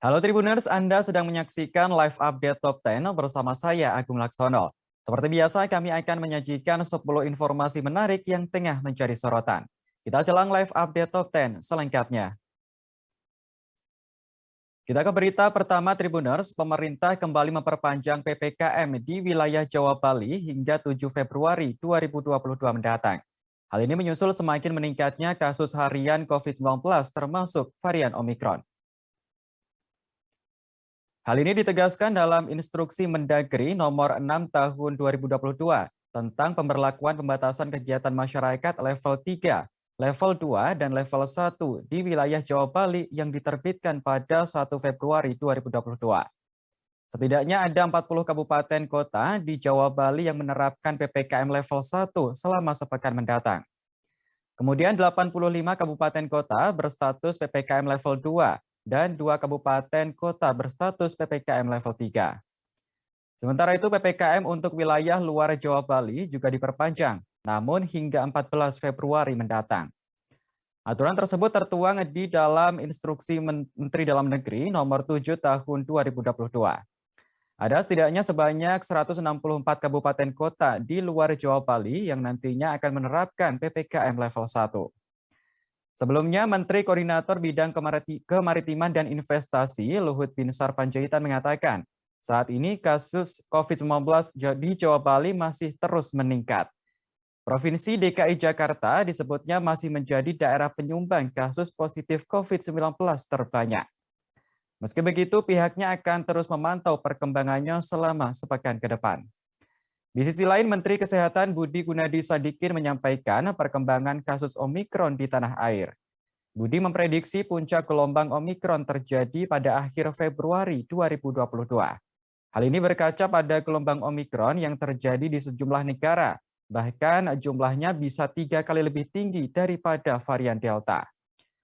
Halo Tribuners, Anda sedang menyaksikan live update Top 10 bersama saya Agung Laksono. Seperti biasa, kami akan menyajikan 10 informasi menarik yang tengah menjadi sorotan. Kita jelang live update Top 10 selengkapnya. Kita ke berita pertama Tribuners, pemerintah kembali memperpanjang PPKM di wilayah Jawa Bali hingga 7 Februari 2022 mendatang. Hal ini menyusul semakin meningkatnya kasus harian COVID-19 termasuk varian Omikron. Hal ini ditegaskan dalam Instruksi Mendagri Nomor 6 Tahun 2022 tentang pemberlakuan pembatasan kegiatan masyarakat level 3, level 2, dan level 1 di wilayah Jawa Bali yang diterbitkan pada 1 Februari 2022. Setidaknya ada 40 kabupaten kota di Jawa Bali yang menerapkan PPKM level 1 selama sepekan mendatang. Kemudian 85 kabupaten kota berstatus PPKM level 2 dan 2 kabupaten kota berstatus PPKM level 3. Sementara itu PPKM untuk wilayah luar Jawa Bali juga diperpanjang, namun hingga 14 Februari mendatang. Aturan tersebut tertuang di dalam Instruksi Menteri Dalam Negeri Nomor 7 Tahun 2022. Ada setidaknya sebanyak 164 kabupaten kota di luar Jawa Bali yang nantinya akan menerapkan PPKM level 1. Sebelumnya, Menteri Koordinator Bidang Kemaritiman dan Investasi Luhut Binsar Panjaitan mengatakan, saat ini kasus COVID-19 di Jawa Bali masih terus meningkat. Provinsi DKI Jakarta disebutnya masih menjadi daerah penyumbang kasus positif COVID-19 terbanyak. Meski begitu, pihaknya akan terus memantau perkembangannya selama sepekan ke depan. Di sisi lain, Menteri Kesehatan Budi Gunadi Sadikin menyampaikan perkembangan kasus Omikron di tanah air. Budi memprediksi puncak gelombang Omikron terjadi pada akhir Februari 2022. Hal ini berkaca pada gelombang Omikron yang terjadi di sejumlah negara, bahkan jumlahnya bisa 3 kali lebih tinggi daripada varian Delta.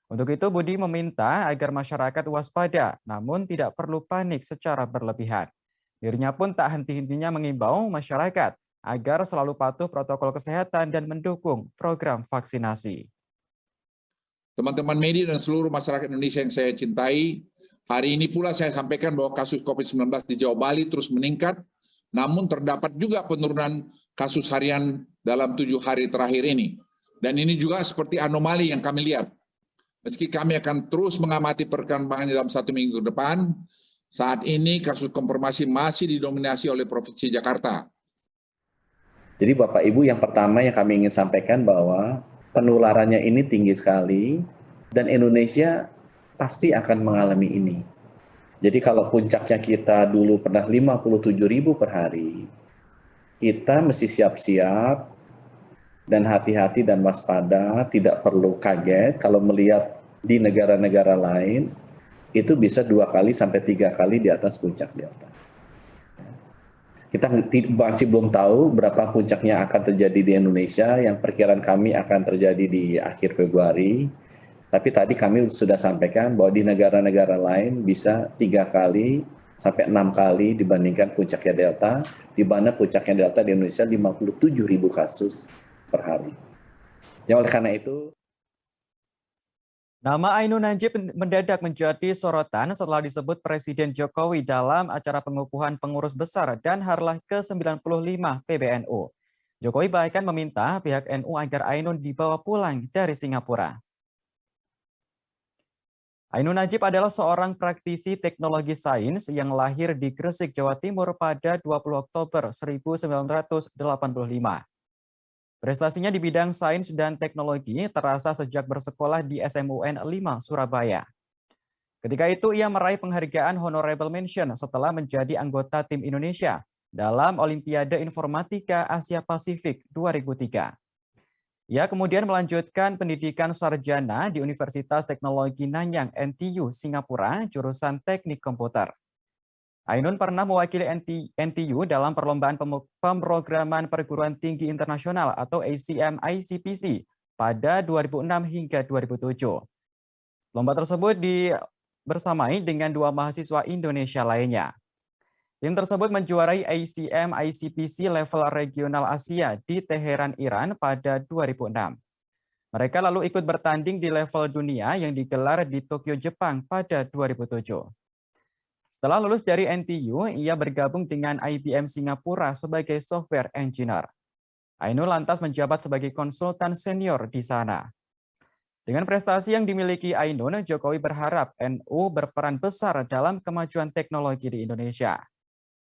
Untuk itu, Budi meminta agar masyarakat waspada, namun tidak perlu panik secara berlebihan. Dirinya pun tak henti-hentinya mengimbau masyarakat agar selalu patuh protokol kesehatan dan mendukung program vaksinasi. Teman-teman media dan seluruh masyarakat Indonesia yang saya cintai, hari ini pula saya sampaikan bahwa kasus COVID-19 di Jawa Bali terus meningkat, namun terdapat juga penurunan kasus harian dalam 7 hari terakhir ini. Dan ini juga seperti anomali yang kami lihat. Meski kami akan terus mengamati perkembangan dalam 1 minggu ke depan, saat ini kasus konfirmasi masih didominasi oleh Provinsi Jakarta. Jadi Bapak Ibu, yang pertama yang kami ingin sampaikan bahwa penularannya ini tinggi sekali dan Indonesia pasti akan mengalami ini. Jadi kalau puncaknya kita dulu pernah 57.000 per hari, kita mesti siap-siap dan hati-hati dan waspada, tidak perlu kaget kalau melihat di negara-negara lain itu bisa 2 kali sampai 3 kali di atas puncak Delta. Kita masih belum tahu berapa puncaknya akan terjadi di Indonesia, yang perkiraan kami akan terjadi di akhir Februari. Tapi tadi kami sudah sampaikan bahwa di negara-negara lain bisa 3 kali sampai 6 kali dibandingkan puncaknya Delta, di mana puncaknya Delta di Indonesia 57.000 kasus per hari. Ya, oleh karena itu, Nama Ainun Najib mendadak menjadi sorotan setelah disebut Presiden Jokowi dalam acara pengukuhan pengurus besar dan harlah ke-95 PBNU. Jokowi bahkan meminta pihak NU agar Ainun dibawa pulang dari Singapura. Ainun Najib adalah seorang praktisi teknologi sains yang lahir di Gresik, Jawa Timur pada 20 Oktober 1985. Prestasinya di bidang sains dan teknologi terasa sejak bersekolah di SMUN 5 Surabaya. Ketika itu ia meraih penghargaan Honorable Mention setelah menjadi anggota tim Indonesia dalam Olimpiade Informatika Asia Pasifik 2003. Ia kemudian melanjutkan pendidikan sarjana di Universitas Teknologi Nanyang NTU Singapura jurusan Teknik Komputer. Ainun pernah mewakili NTU dalam perlombaan pemrograman perguruan tinggi internasional atau ACM ICPC pada 2006 hingga 2007. Lomba tersebut bersamai dengan 2 mahasiswa Indonesia lainnya. Tim tersebut menjuarai ACM ICPC level regional Asia di Teheran, Iran pada 2006. Mereka lalu ikut bertanding di level dunia yang digelar di Tokyo, Jepang pada 2007. Setelah lulus dari NTU, ia bergabung dengan IBM Singapura sebagai software engineer. Ainun lantas menjabat sebagai konsultan senior di sana. Dengan prestasi yang dimiliki Ainun, Jokowi berharap NU berperan besar dalam kemajuan teknologi di Indonesia.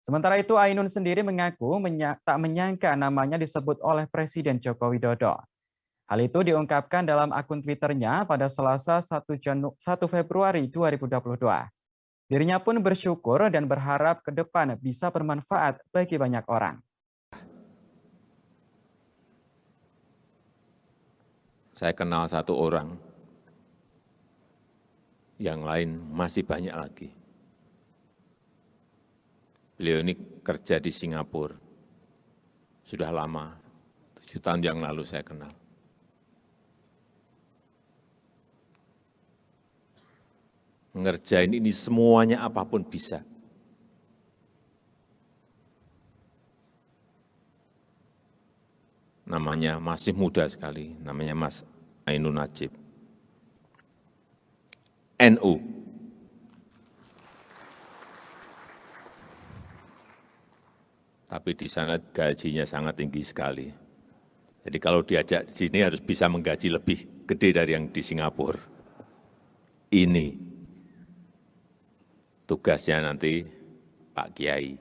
Sementara itu, Ainun sendiri mengaku tak menyangka namanya disebut oleh Presiden Joko Widodo. Hal itu diungkapkan dalam akun Twitternya pada Selasa 1 Februari 2022. Dirinya pun bersyukur dan berharap ke depan bisa bermanfaat bagi banyak orang. Saya kenal satu orang, yang lain masih banyak lagi. Beliau ini kerja di Singapura, sudah lama, 7 tahun yang lalu saya kenal. Ngerjain ini semuanya apapun bisa. Namanya masih muda sekali, namanya Mas Ainun Najib. NU. Tapi di sana gajinya sangat tinggi sekali. Jadi kalau diajak di sini harus bisa menggaji lebih gede dari yang di Singapura. Ini tugasnya nanti Pak Kiai.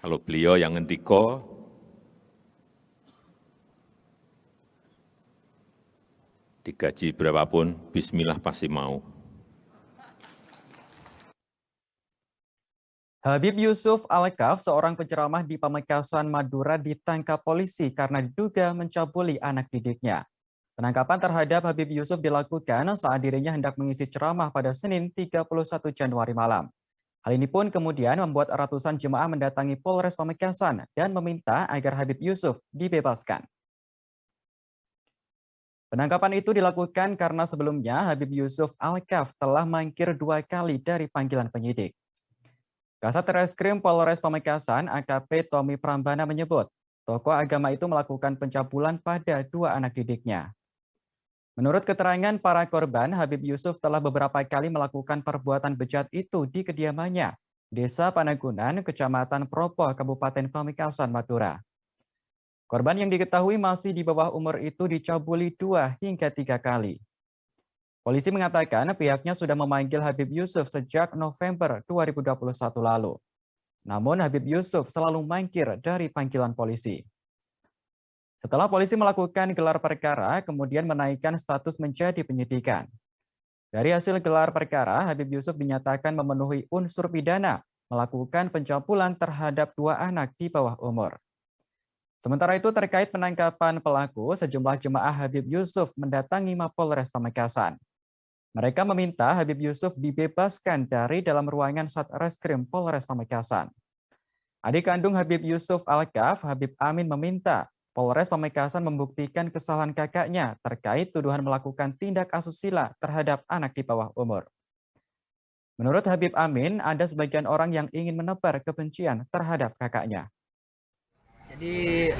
Kalau beliau yang ngendiko, digaji berapapun, bismillah pasti mau. Habib Yusuf Al-Kaf, seorang penceramah di Pamekasan, Madura, ditangkap polisi karena diduga mencabuli anak didiknya. Penangkapan terhadap Habib Yusuf dilakukan saat dirinya hendak mengisi ceramah pada Senin 31 Januari malam. Hal ini pun kemudian membuat ratusan jemaah mendatangi Polres Pamekasan dan meminta agar Habib Yusuf dibebaskan. Penangkapan itu dilakukan karena sebelumnya Habib Yusuf Al-Kaf telah mangkir 2 kali dari panggilan penyidik. Kasat Reskrim Polres Pamekasan AKP Tommy Prambana menyebut, tokoh agama itu melakukan pencabulan pada 2 anak didiknya. Menurut keterangan para korban, Habib Yusuf telah beberapa kali melakukan perbuatan bejat itu di kediamannya, Desa Panagunan, Kecamatan Propo, Kabupaten Pamekasan, Madura. Korban yang diketahui masih di bawah umur itu dicabuli 2 hingga 3 kali. Polisi mengatakan pihaknya sudah memanggil Habib Yusuf sejak November 2021 lalu. Namun Habib Yusuf selalu mangkir dari panggilan polisi. Setelah polisi melakukan gelar perkara, kemudian menaikkan status menjadi penyidikan. Dari hasil gelar perkara, Habib Yusuf dinyatakan memenuhi unsur pidana melakukan pencabulan terhadap 2 anak di bawah umur. Sementara itu terkait penangkapan pelaku, sejumlah jemaah Habib Yusuf mendatangi Mapolres Pamekasan. Mereka meminta Habib Yusuf dibebaskan dari dalam ruangan Satreskrim Polres Pamekasan. Adik kandung Habib Yusuf Al-Kaf, Habib Amin, meminta Polres Pamekasan membuktikan kesalahan kakaknya terkait tuduhan melakukan tindak asusila terhadap anak di bawah umur. Menurut Habib Amin, ada sebagian orang yang ingin menebar kebencian terhadap kakaknya. Jadi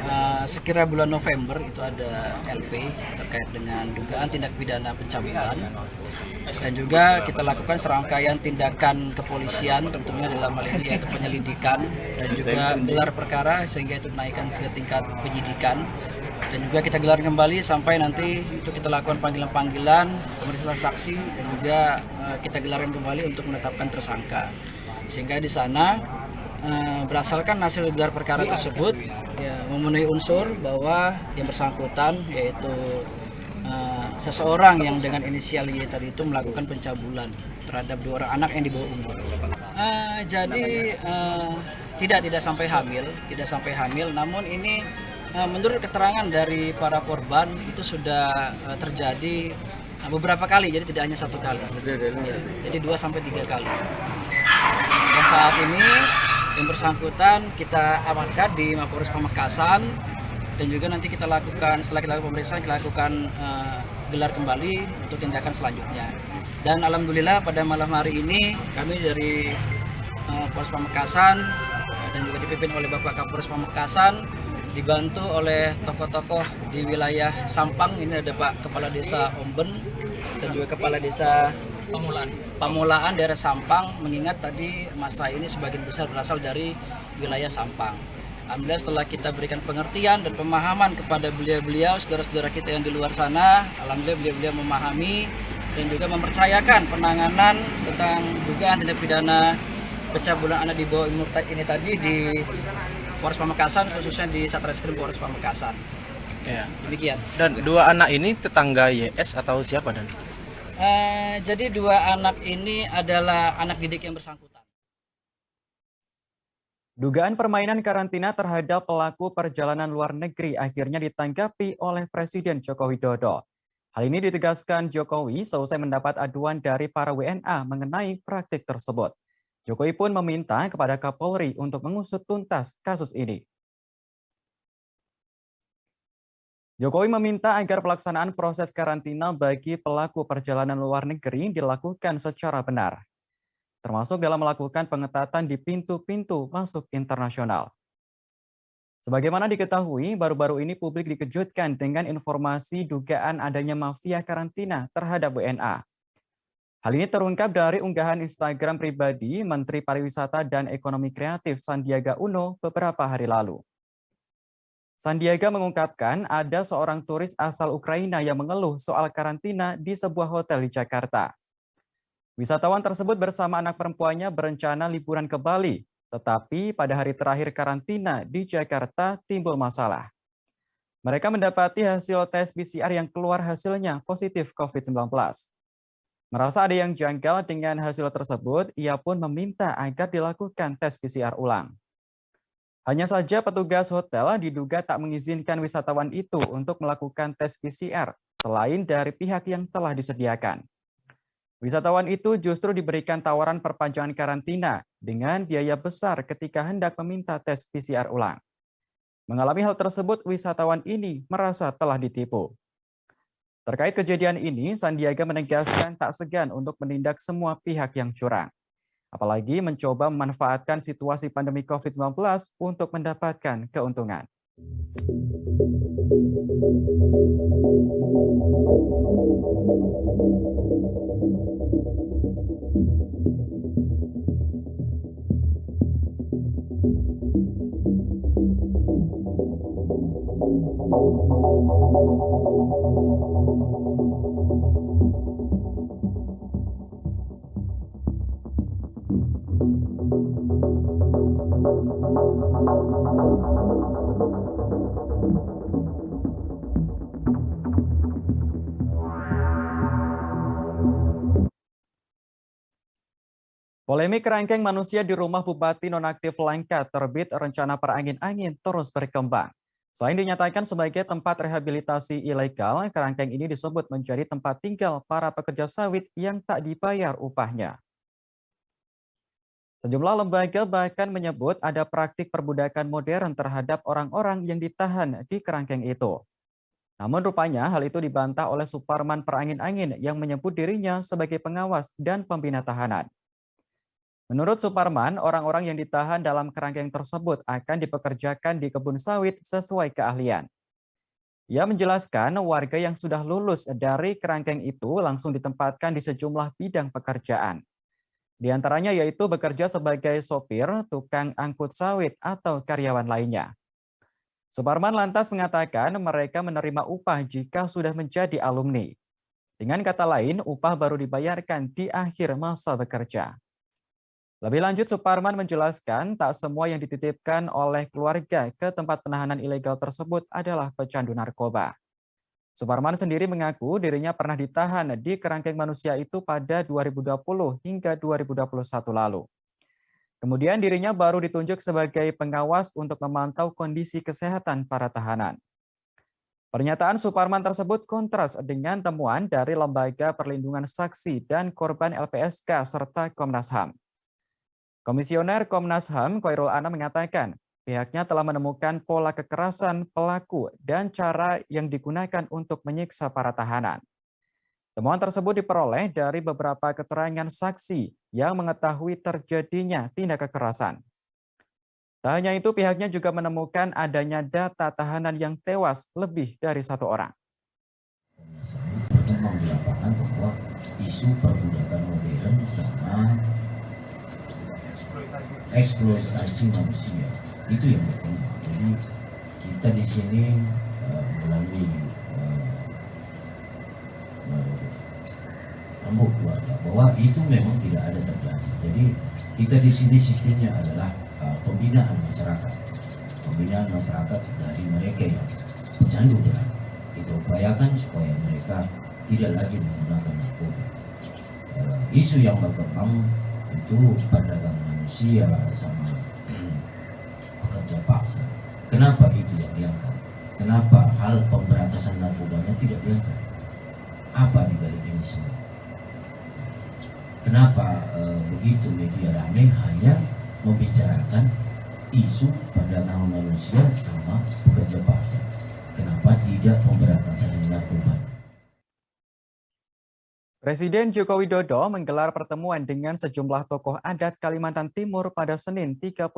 sekira bulan November itu ada LP terkait dengan dugaan tindak pidana pencabulan, dan juga kita lakukan serangkaian tindakan kepolisian tentunya dalam hal ini yaitu penyelidikan dan juga gelar perkara sehingga itu dinaikkan ke tingkat penyidikan, dan juga kita gelar kembali sampai nanti itu kita lakukan panggilan-panggilan, pemeriksaan saksi, dan juga kita gelarkan kembali untuk menetapkan tersangka, sehingga di sana berdasarkan hasil gelar perkara tersebut ya, memenuhi unsur bahwa yang bersangkutan yaitu seseorang yang dengan inisial Y tadi itu melakukan pencabulan terhadap 2 orang anak yang di bawah umur. Jadi tidak sampai hamil, namun ini menurut keterangan dari para korban itu sudah terjadi beberapa kali, jadi tidak hanya 1 kali. Ya, jadi 2 sampai 3 kali. Dan saat ini yang bersangkutan kita amankan di Mapolres Pamekasan, dan juga nanti kita lakukan setelah kita lakukan pemeriksaan, kita lakukan gelar kembali untuk tindakan selanjutnya. Dan alhamdulillah pada malam hari ini kami dari Polres Pamekasan dan juga dipimpin oleh Bapak Kapolres Pamekasan dibantu oleh tokoh-tokoh di wilayah Sampang. Ini ada Pak Kepala Desa Omben dan juga Kepala Desa Pamulaan daerah Sampang, mengingat tadi masa ini sebagian besar berasal dari wilayah Sampang. Alhamdulillah setelah kita berikan pengertian dan pemahaman kepada beliau-beliau, saudara-saudara kita yang di luar sana, alhamdulillah beliau-beliau memahami dan juga mempercayakan penanganan tentang dugaan tindak pidana pencabulan anak di bawah umur ini tadi di Polres Pamekasan, khususnya di Satreskrim Polres Pamekasan. Ya. Demikian. Dan dua anak ini tetangga YS atau siapa dan? Jadi dua anak ini adalah anak didik yang bersangkutan. Dugaan permainan karantina terhadap pelaku perjalanan luar negeri akhirnya ditanggapi oleh Presiden Joko Widodo. Hal ini ditegaskan Jokowi seusai mendapat aduan dari para WNA mengenai praktik tersebut. Jokowi pun meminta kepada Kapolri untuk mengusut tuntas kasus ini. Jokowi meminta agar pelaksanaan proses karantina bagi pelaku perjalanan luar negeri dilakukan secara benar, termasuk dalam melakukan pengetatan di pintu-pintu masuk internasional. Sebagaimana diketahui, baru-baru ini publik dikejutkan dengan informasi dugaan adanya mafia karantina terhadap WNA. Hal ini terungkap dari unggahan Instagram pribadi Menteri Pariwisata dan Ekonomi Kreatif Sandiaga Uno beberapa hari lalu. Sandiaga mengungkapkan ada seorang turis asal Ukraina yang mengeluh soal karantina di sebuah hotel di Jakarta. Wisatawan tersebut bersama anak perempuannya berencana liburan ke Bali, tetapi pada hari terakhir karantina di Jakarta timbul masalah. Mereka mendapati hasil tes PCR yang keluar hasilnya positif COVID-19. Merasa ada yang janggal dengan hasil tersebut, ia pun meminta agar dilakukan tes PCR ulang. Hanya saja petugas hotel diduga tak mengizinkan wisatawan itu untuk melakukan tes PCR selain dari pihak yang telah disediakan. Wisatawan itu justru diberikan tawaran perpanjangan karantina dengan biaya besar ketika hendak meminta tes PCR ulang. Mengalami hal tersebut, wisatawan ini merasa telah ditipu. Terkait kejadian ini, Sandiaga menegaskan tak segan untuk menindak semua pihak yang curang. Apalagi mencoba memanfaatkan situasi pandemi COVID-19 untuk mendapatkan keuntungan. Polemik kerangkeng manusia di rumah Bupati Nonaktif Langkat terbit rencana perangin-angin terus berkembang. Selain dinyatakan sebagai tempat rehabilitasi ilegal, kerangkeng ini disebut menjadi tempat tinggal para pekerja sawit yang tak dibayar upahnya. Sejumlah lembaga bahkan menyebut ada praktik perbudakan modern terhadap orang-orang yang ditahan di kerangkeng itu. Namun rupanya hal itu dibantah oleh Suparman Perangin-Angin yang menyebut dirinya sebagai pengawas dan pembina tahanan. Menurut Suparman, orang-orang yang ditahan dalam kerangkeng tersebut akan dipekerjakan di kebun sawit sesuai keahlian. Ia menjelaskan warga yang sudah lulus dari kerangkeng itu langsung ditempatkan di sejumlah bidang pekerjaan. Di antaranya yaitu bekerja sebagai sopir, tukang angkut sawit, atau karyawan lainnya. Suparman lantas mengatakan mereka menerima upah jika sudah menjadi alumni. Dengan kata lain, upah baru dibayarkan di akhir masa bekerja. Lebih lanjut, Suparman menjelaskan tak semua yang dititipkan oleh keluarga ke tempat penahanan ilegal tersebut adalah pecandu narkoba. Suparman sendiri mengaku dirinya pernah ditahan di kerangkeng manusia itu pada 2020 hingga 2021 lalu. Kemudian dirinya baru ditunjuk sebagai pengawas untuk memantau kondisi kesehatan para tahanan. Pernyataan Suparman tersebut kontras dengan temuan dari Lembaga Perlindungan Saksi dan Korban LPSK serta Komnas HAM. Komisioner Komnas HAM Khairul Anam mengatakan pihaknya telah menemukan pola kekerasan pelaku dan cara yang digunakan untuk menyiksa para tahanan. Temuan tersebut diperoleh dari beberapa keterangan saksi yang mengetahui terjadinya tindak kekerasan. Tak hanya itu, pihaknya juga menemukan adanya data tahanan yang tewas lebih dari 1 orang. Kita mengatakan bahwa isu perbudakan modern sama eksploitasi manusia. Itu yang bertemu. Jadi kita di sini melalui rembuk keluarga bahwa itu memang tidak ada terjadi. Jadi kita di sini sistemnya adalah pembinaan masyarakat. Pembinaan masyarakat dari mereka yang pecandu berat. Kita upayakan supaya mereka tidak lagi menggunakan narkoba. Isu yang berkembang itu perdagangan manusia sama pekerja paksa. Kenapa itu yang diangkat? Kenapa hal pemberantasan narkobanya tidak diangkat? Apa di balik ini semua? Kenapa begitu media ramai hanya membicarakan isu perdagangan manusia sama pekerja paksa? Kenapa tidak pemberantasan narkoba? Presiden Joko Widodo menggelar pertemuan dengan sejumlah tokoh adat Kalimantan Timur pada Senin 31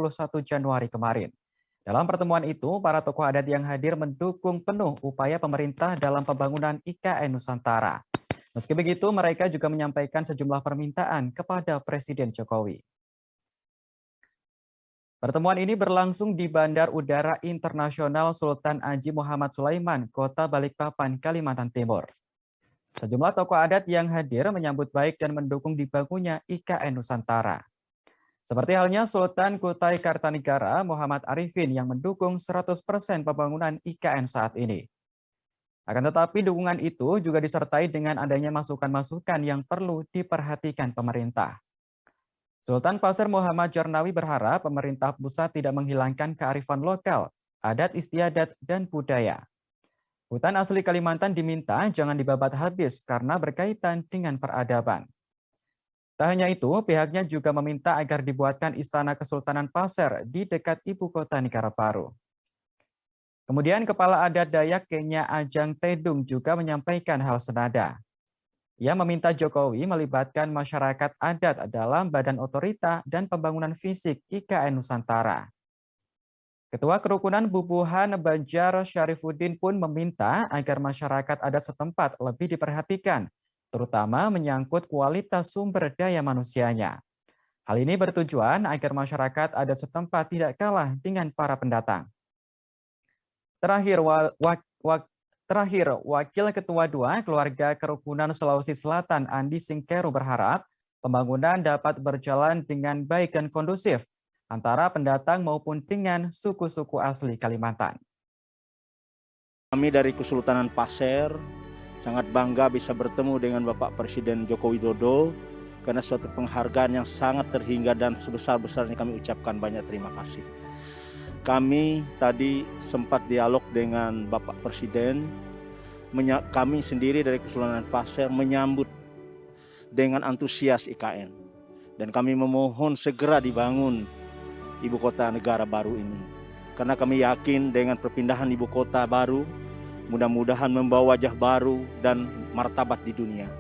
Januari kemarin. Dalam pertemuan itu, para tokoh adat yang hadir mendukung penuh upaya pemerintah dalam pembangunan IKN Nusantara. Meski begitu, mereka juga menyampaikan sejumlah permintaan kepada Presiden Jokowi. Pertemuan ini berlangsung di Bandar Udara Internasional Sultan Haji Muhammad Sulaiman, Kota Balikpapan, Kalimantan Timur. Sejumlah tokoh adat yang hadir menyambut baik dan mendukung dibangunnya IKN Nusantara. Seperti halnya Sultan Kutai Kartanegara Muhammad Arifin yang mendukung 100% pembangunan IKN saat ini. Akan tetapi dukungan itu juga disertai dengan adanya masukan-masukan yang perlu diperhatikan pemerintah. Sultan Pasir Muhammad Jarnawi berharap pemerintah pusat tidak menghilangkan kearifan lokal, adat istiadat, dan budaya. Hutan asli Kalimantan diminta jangan dibabat habis karena berkaitan dengan peradaban. Tak hanya itu, pihaknya juga meminta agar dibuatkan Istana Kesultanan Pasir di dekat ibu kota negara baru. Kemudian Kepala Adat Dayak Kenya Ajang Tedung juga menyampaikan hal senada. Ia meminta Jokowi melibatkan masyarakat adat dalam badan otorita dan pembangunan fisik IKN Nusantara. Ketua Kerukunan Bubuhan Banjar Syarifuddin pun meminta agar masyarakat adat setempat lebih diperhatikan, terutama menyangkut kualitas sumber daya manusianya. Hal ini bertujuan agar masyarakat adat setempat tidak kalah dengan para pendatang. Terakhir, Wakil Ketua 2 Keluarga Kerukunan Sulawesi Selatan Andi Singkeru berharap pembangunan dapat berjalan dengan baik dan kondusif antara pendatang maupun dengan suku-suku asli Kalimantan. Kami dari Kesultanan Pasir sangat bangga bisa bertemu dengan Bapak Presiden Joko Widodo karena suatu penghargaan yang sangat terhingga dan sebesar-besarnya kami ucapkan banyak terima kasih. Kami tadi sempat dialog dengan Bapak Presiden, kami sendiri dari Kesultanan Pasir menyambut dengan antusias IKN dan kami memohon segera dibangun ibu kota negara baru ini. Karena kami yakin dengan perpindahan ibu kota baru, mudah-mudahan membawa wajah baru dan martabat di dunia.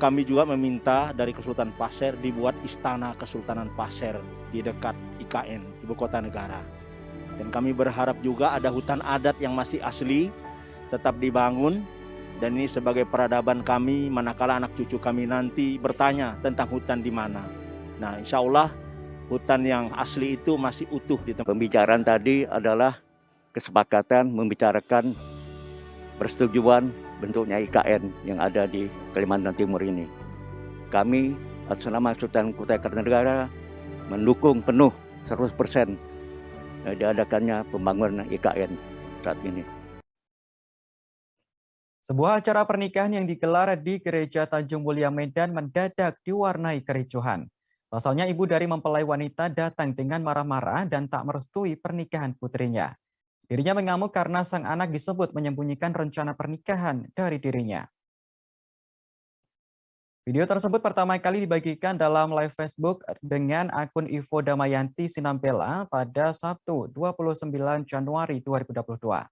Kami juga meminta dari Kesultanan Pasir dibuat Istana Kesultanan Pasir di dekat IKN, ibu kota negara. Dan kami berharap juga ada hutan adat yang masih asli, tetap dibangun. Dan ini sebagai peradaban kami, manakala anak cucu kami nanti bertanya tentang hutan di mana. Nah, insya Allah hutan yang asli itu masih utuh di tempat. Pembicaraan tadi adalah kesepakatan membicarakan persetujuan bentuknya IKN yang ada di Kalimantan Timur ini. Kami atas nama Sultan Kutai Kartanegara mendukung penuh 100% diadakannya pembangunan IKN saat ini. Sebuah acara pernikahan yang digelar di Gereja Tanjung Mulia Medan mendadak diwarnai kericuhan. Pasalnya ibu dari mempelai wanita datang dengan marah-marah dan tak merestui pernikahan putrinya. Dirinya mengamuk karena sang anak disebut menyembunyikan rencana pernikahan dari dirinya. Video tersebut pertama kali dibagikan dalam live Facebook dengan akun Ivo Damayanti Sinampela pada Sabtu 29 Januari 2022.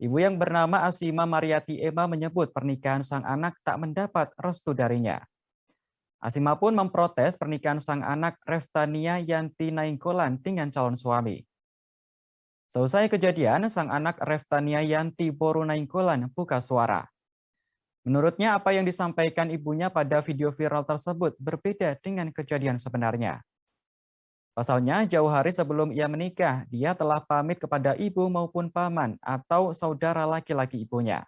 Ibu yang bernama Asima Mariati Ema menyebut pernikahan sang anak tak mendapat restu darinya. Asima pun memprotes pernikahan sang anak Reftania Yanti Nainggolan dengan calon suami. Seusai kejadian, sang anak Reftania Yanti Boru Nainggolan buka suara. Menurutnya, apa yang disampaikan ibunya pada video viral tersebut berbeda dengan kejadian sebenarnya. Pasalnya, jauh hari sebelum ia menikah, dia telah pamit kepada ibu maupun paman atau saudara laki-laki ibunya.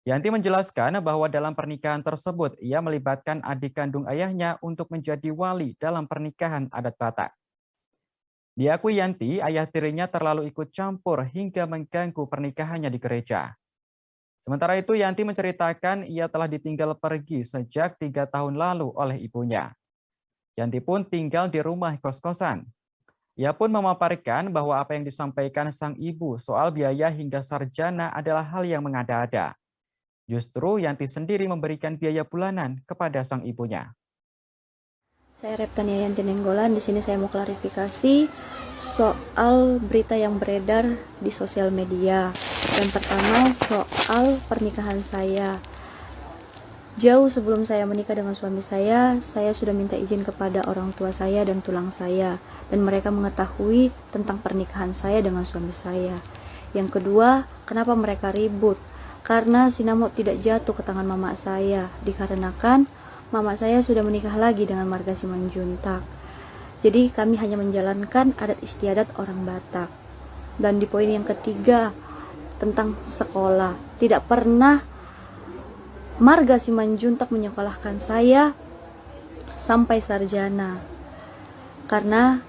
Yanti menjelaskan bahwa dalam pernikahan tersebut, ia melibatkan adik kandung ayahnya untuk menjadi wali dalam pernikahan adat Batak. Diakui Yanti, ayah tirinya terlalu ikut campur hingga mengganggu pernikahannya di gereja. Sementara itu, Yanti menceritakan ia telah ditinggal pergi sejak 3 tahun lalu oleh ibunya. Yanti pun tinggal di rumah kos-kosan. Ia pun memaparkan bahwa apa yang disampaikan sang ibu soal biaya hingga sarjana adalah hal yang mengada-ada. Justru Yanti sendiri memberikan biaya bulanan kepada sang ibunya. Saya Reptania Yanti Nenggolan. Di sini saya mau klarifikasi soal berita yang beredar di sosial media. Yang pertama soal pernikahan saya. Jauh sebelum saya menikah dengan suami saya sudah minta izin kepada orang tua saya dan tulang saya, dan mereka mengetahui tentang pernikahan saya dengan suami saya. Yang kedua, kenapa mereka ribut? Karena Sinamok tidak jatuh ke tangan mama saya, dikarenakan mama saya sudah menikah lagi dengan marga Simanjuntak. Jadi kami hanya menjalankan adat istiadat orang Batak. Dan di poin yang ketiga, tentang sekolah, tidak pernah marga Simanjuntak menyekolahkan saya sampai sarjana, karena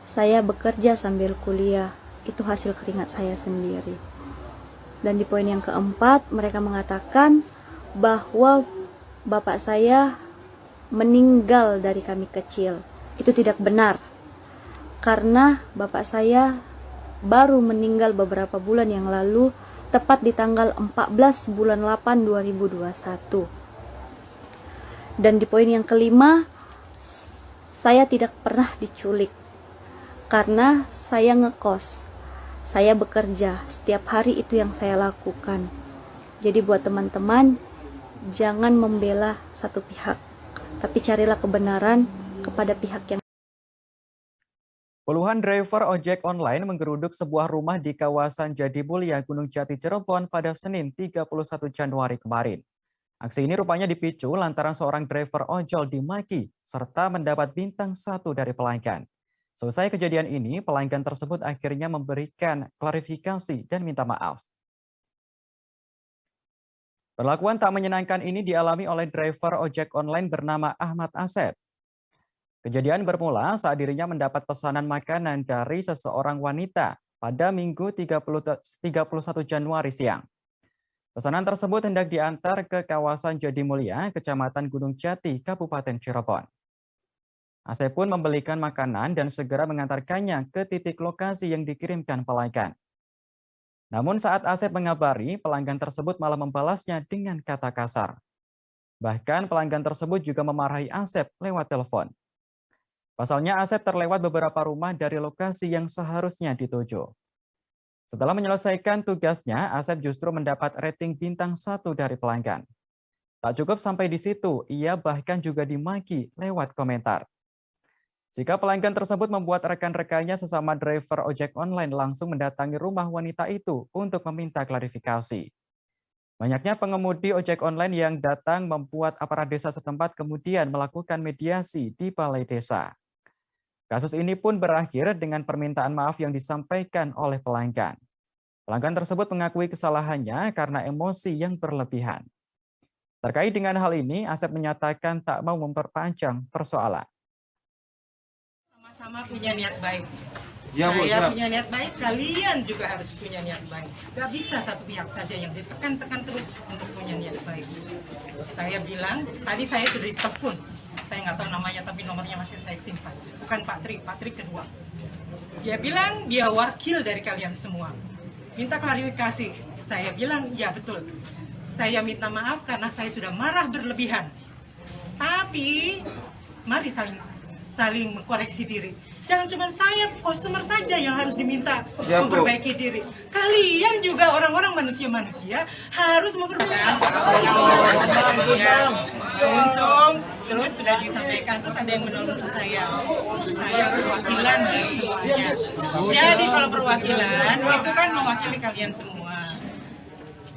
saya bekerja sambil kuliah, itu hasil keringat saya sendiri. Dan di poin yang keempat, mereka mengatakan bahwa bapak saya meninggal dari kami kecil. Itu tidak benar, karena bapak saya baru meninggal beberapa bulan yang lalu, tepat di tanggal 14 bulan 8 2021. Dan di poin yang kelima, saya tidak pernah diculik karena saya ngekos. Saya bekerja, setiap hari itu yang saya lakukan. Jadi buat teman-teman, jangan membela satu pihak, tapi carilah kebenaran kepada pihak yang. Puluhan driver ojek online menggeruduk sebuah rumah di kawasan Jatimulia, Gunung Jati, Cirebon pada Senin 31 Januari kemarin. Aksi ini rupanya dipicu lantaran seorang driver ojol dimaki serta mendapat bintang 1 dari pelanggan. Selesai kejadian ini, pelanggan tersebut akhirnya memberikan klarifikasi dan minta maaf. Perlakuan tak menyenangkan ini dialami oleh driver ojek online bernama Ahmad Asep. Kejadian bermula saat dirinya mendapat pesanan makanan dari seseorang wanita pada Minggu 31 Januari siang. Pesanan tersebut hendak diantar ke kawasan Jatimulia, Kecamatan Gunung Jati, Kabupaten Cirebon. Asep pun membelikan makanan dan segera mengantarkannya ke titik lokasi yang dikirimkan pelanggan. Namun saat Asep mengabari, pelanggan tersebut malah membalasnya dengan kata kasar. Bahkan pelanggan tersebut juga memarahi Asep lewat telepon. Pasalnya Asep terlewat beberapa rumah dari lokasi yang seharusnya dituju. Setelah menyelesaikan tugasnya, Asep justru mendapat rating bintang 1 dari pelanggan. Tak cukup sampai di situ, ia bahkan juga dimaki lewat komentar. Sikap pelanggan tersebut membuat rekan-rekannya sesama driver ojek online langsung mendatangi rumah wanita itu untuk meminta klarifikasi. Banyaknya pengemudi ojek online yang datang membuat aparat desa setempat kemudian melakukan mediasi di balai desa. Kasus ini pun berakhir dengan permintaan maaf yang disampaikan oleh pelanggan. Pelanggan tersebut mengakui kesalahannya karena emosi yang berlebihan. Terkait dengan hal ini, Asep menyatakan tak mau memperpanjang persoalan. Sama-sama punya niat baik. Ya, Bu, saya punya niat baik, kalian juga harus punya niat baik. Gak bisa satu pihak saja yang ditekan-tekan terus untuk punya niat baik. Saya bilang, tadi saya sudah ditelepon. Saya nggak tahu namanya, tapi nomornya masih saya simpan. Bukan Pak Tri kedua. Dia bilang dia wakil dari kalian semua. Minta klarifikasi. Saya bilang, ya betul. Saya minta maaf karena saya sudah marah berlebihan. Tapi, mari saling mengkoreksi diri. Jangan cuma saya, customer saja yang harus diminta memperbaiki diri. Kalian juga orang-orang manusia-manusia harus memperbaiki. Untung terus sudah disampaikan, terus ada yang menolong saya. Saya perwakilan dari semuanya. Jadi kalau perwakilan itu kan mewakili kalian semua.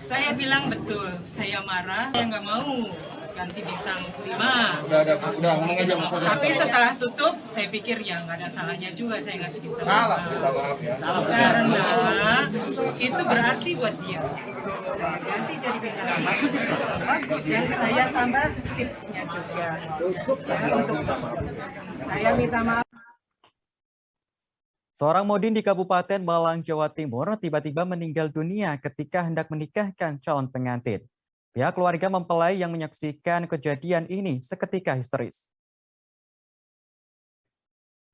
Saya bilang betul, saya marah, saya nggak mau ganti bintang 5. Udah ngomong aja. Tapi setelah tutup, saya pikir ya nggak ada salahnya juga saya ngasih bintang 5. Karena itu berarti buat dia. Ganti jadi bintang 5. Bagus ya, saya tambah tipsnya juga. Ya, untuk saya minta maaf. Seorang modin di Kabupaten Malang, Jawa Timur tiba-tiba meninggal dunia ketika hendak menikahkan calon pengantin. Pihak keluarga mempelai yang menyaksikan kejadian ini seketika histeris.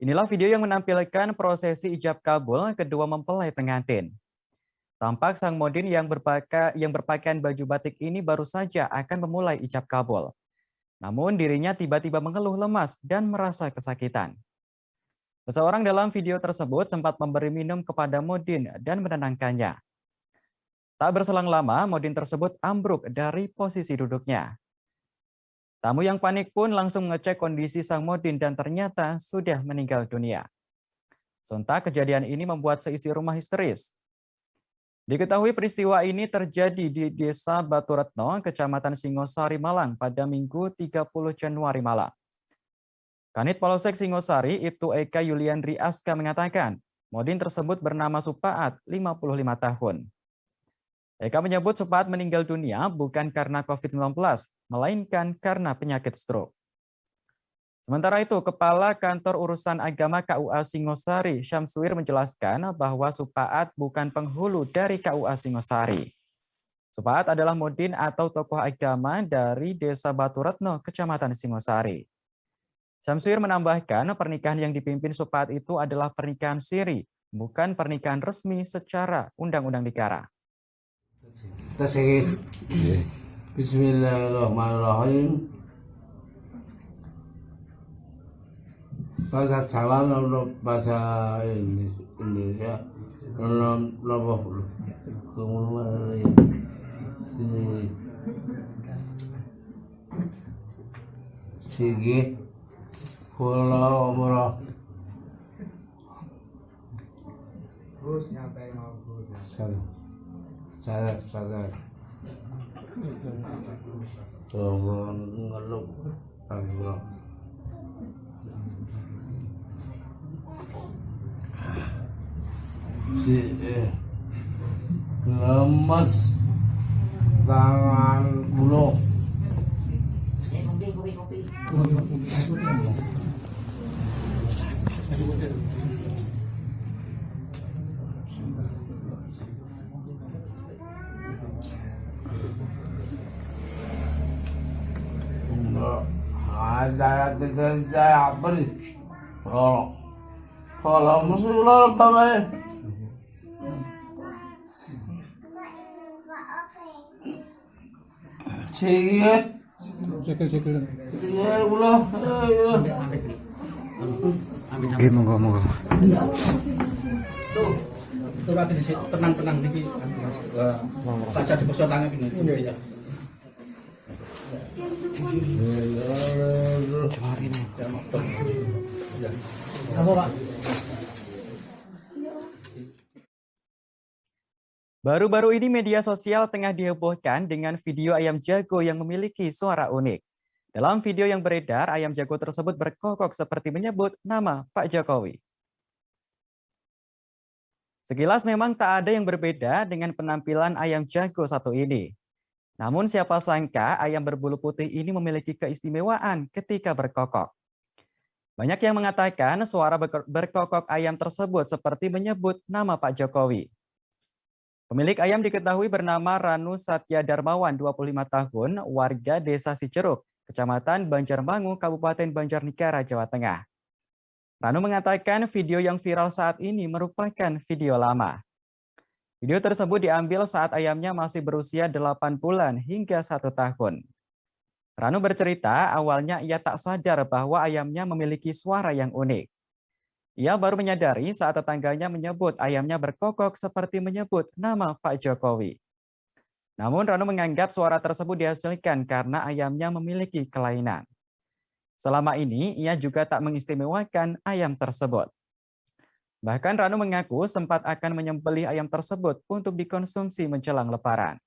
Inilah video yang menampilkan prosesi ijab kabul kedua mempelai pengantin. Tampak sang modin yang berpakaian baju batik ini baru saja akan memulai ijab kabul. Namun dirinya tiba-tiba mengeluh lemas dan merasa kesakitan. Seseorang dalam video tersebut sempat memberi minum kepada modin dan menenangkannya. Tak berselang lama, modin tersebut ambruk dari posisi duduknya. Tamu yang panik pun langsung mengecek kondisi sang modin dan ternyata sudah meninggal dunia. Sontak kejadian ini membuat seisi rumah histeris. Diketahui peristiwa ini terjadi di Desa Batu Retno, Kecamatan Singosari, Malang pada Minggu 30 Januari malam. Kanit Polsek Singosari, Ibtu Eka Yuliandri Aska mengatakan, modin tersebut bernama Supaat, 55 tahun. Eka menyebut Supaat meninggal dunia bukan karena COVID-19, melainkan karena penyakit stroke. Sementara itu, Kepala Kantor Urusan Agama KUA Singosari, Syamsuir menjelaskan bahwa Supaat bukan penghulu dari KUA Singosari. Supaat adalah modin atau tokoh agama dari Desa Batu Retno, Kecamatan Singosari. Syamsuir menambahkan pernikahan yang dipimpin Supaat itu adalah pernikahan siri, bukan pernikahan resmi secara undang-undang negara. Bismillahirrahmanirrahim. Bahasa Jawa menurut bahasa Indonesia Sigit Kula umrah. Gus nyantai mau Gus. Sadar. Tolong ngelup. Allah. Lemes tangan kula. Ada apa nih? Kalau musuh apa nih? Sikit. Ya Allah. Oke, moga-moga. Tuh lagi di situ tenang-tenang nih. Baca di pos tangan ini. Baru-baru ini media sosial tengah dihebohkan dengan video ayam jago yang memiliki suara unik. Dalam video yang beredar, ayam jago tersebut berkokok seperti menyebut nama Pak Jokowi. Sekilas memang tak ada yang berbeda dengan penampilan ayam jago satu ini. Namun siapa sangka ayam berbulu putih ini memiliki keistimewaan ketika berkokok. Banyak yang mengatakan suara berkokok ayam tersebut seperti menyebut nama Pak Jokowi. Pemilik ayam diketahui bernama Ranu Satya Darmawan, 25 tahun, warga Desa Ciceruk, Kecamatan Banjarmangu, Kabupaten Banjarnegara, Jawa Tengah. Ranu mengatakan video yang viral saat ini merupakan video lama. Video tersebut diambil saat ayamnya masih berusia 8 bulan hingga 1 tahun. Ranu bercerita awalnya ia tak sadar bahwa ayamnya memiliki suara yang unik. Ia baru menyadari saat tetangganya menyebut ayamnya berkokok seperti menyebut nama Pak Jokowi. Namun Ranu menganggap suara tersebut dihasilkan karena ayamnya memiliki kelainan. Selama ini ia juga tak mengistimewakan ayam tersebut. Bahkan Ranu mengaku sempat akan menyembelih ayam tersebut untuk dikonsumsi menjelang Lebaran.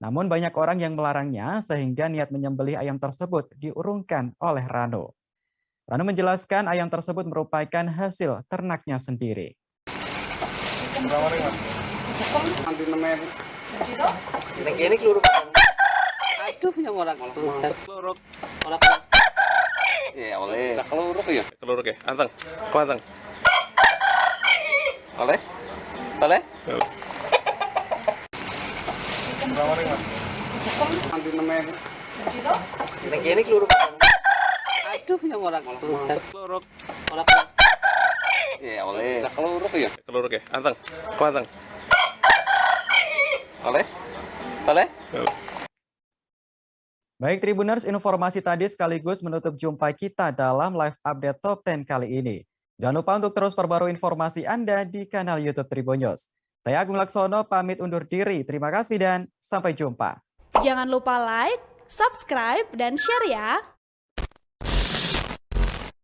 Namun banyak orang yang melarangnya sehingga niat menyembelih ayam tersebut diurungkan oleh Rano. Rano menjelaskan ayam tersebut merupakan hasil ternaknya sendiri. Ini keluar. Aduh, yang orang keluar. Ya, oleh. Bisa keluar ya? Keluar ya. Anteng. Kau anteng. Oleh? Oleh? Ini keluar. Aduh, yang orang keluar. Ya, oleh. Bisa keluar ya? Keluar ya. Anteng. Kau anteng. Oleh? Oleh? Baik Tribuners, informasi tadi sekaligus menutup jumpa kita dalam live update Top 10 kali ini. Jangan lupa untuk terus perbarui informasi Anda di kanal YouTube Tribun News. Saya Agung Laksono pamit undur diri. Terima kasih dan sampai jumpa. Jangan lupa like, subscribe, dan share ya.